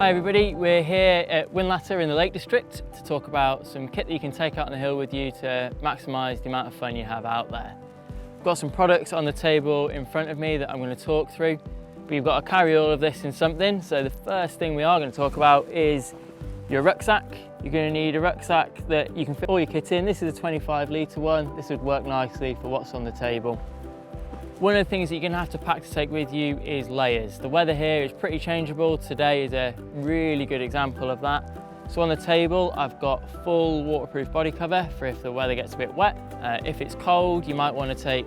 Hi everybody, we're here at Winlatter in the Lake District to talk about some kit that you can take out on the hill with you to maximise the amount of fun you have out there. I've got some products on the table in front of me that I'm going to talk through, but you've got to carry all of this in something. So the first thing we are going to talk about is your rucksack. You're going to need a rucksack that you can fit all your kit in. This is a 25 litre one. This would work nicely for what's on the table. One of the things that you're going to have to pack to take with you is layers. The weather here is pretty changeable. Today is a really good example of that. So on the table, I've got full waterproof body cover for if the weather gets a bit wet. If it's cold, you might want to take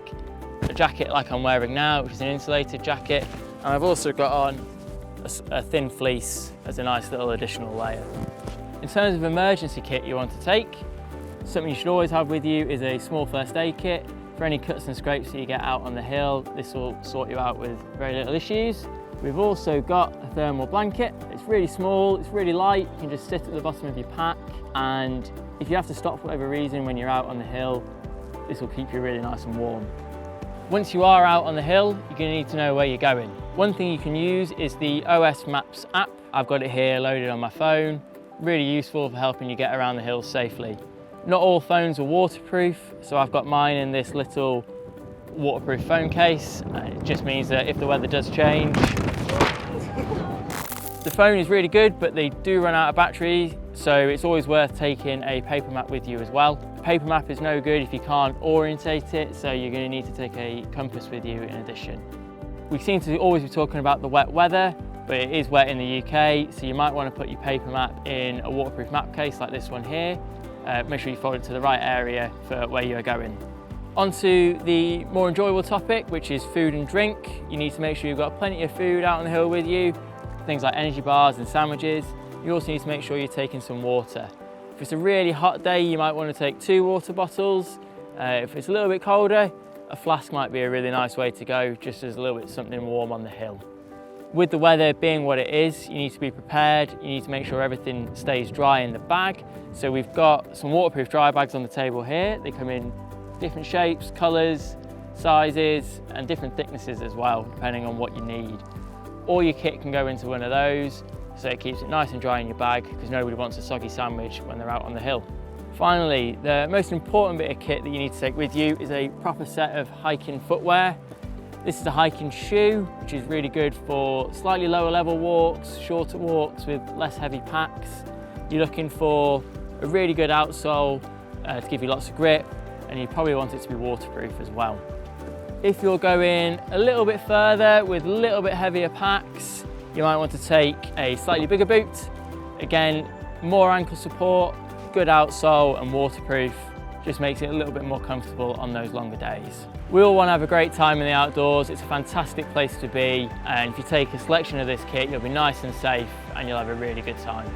a jacket like I'm wearing now, which is an insulated jacket. And I've also got on a thin fleece as a nice little additional layer. In terms of emergency kit you want to take, something you should always have with you is a small first aid kit. For any cuts and scrapes that you get out on the hill, this will sort you out with very little issues. We've also got a thermal blanket. It's really small, it's really light, you can just sit at the bottom of your pack, and if you have to stop for whatever reason when you're out on the hill, this will keep you really nice and warm. Once you are out on the hill, you're going to need to know where you're going. One thing you can use is the OS Maps app. I've got it here loaded on my phone. Really useful for helping you get around the hills safely. Not all phones are waterproof, so I've got mine in this little waterproof phone case. It just means that if the weather does change. The phone is really good, but they do run out of battery, so it's always worth taking a paper map with you as well. A paper map is no good if you can't orientate it, so you're going to need to take a compass with you in addition. We seem to always be talking about the wet weather, but it is wet in the UK, so you might want to put your paper map in a waterproof map case like this one here. Make sure you fold it to the right area for where you are going. On to the more enjoyable topic, which is food and drink. You need to make sure you've got plenty of food out on the hill with you, things like energy bars and sandwiches. You also need to make sure you're taking some water. If it's a really hot day, you might want to take 2 water bottles. If it's a little bit colder, a flask might be a really nice way to go, just as a little bit something warm on the hill. With the weather being what it is, you need to be prepared. You need to make sure everything stays dry in the bag. So we've got some waterproof dry bags on the table here. They come in different shapes, colours, sizes, and different thicknesses as well, depending on what you need. All your kit can go into one of those, so it keeps it nice and dry in your bag, because nobody wants a soggy sandwich when they're out on the hill. Finally, the most important bit of kit that you need to take with you is a proper set of hiking footwear. This is a hiking shoe, which is really good for slightly lower level walks, shorter walks with less heavy packs. You're looking for a really good outsole to give you lots of grip, and you probably want it to be waterproof as well. If you're going a little bit further with a little bit heavier packs, you might want to take a slightly bigger boot. Again, more ankle support, good outsole and waterproof. Just makes it a little bit more comfortable on those longer days. We all want to have a great time in the outdoors. It's a fantastic place to be, and if you take a selection of this kit, you'll be nice and safe and you'll have a really good time.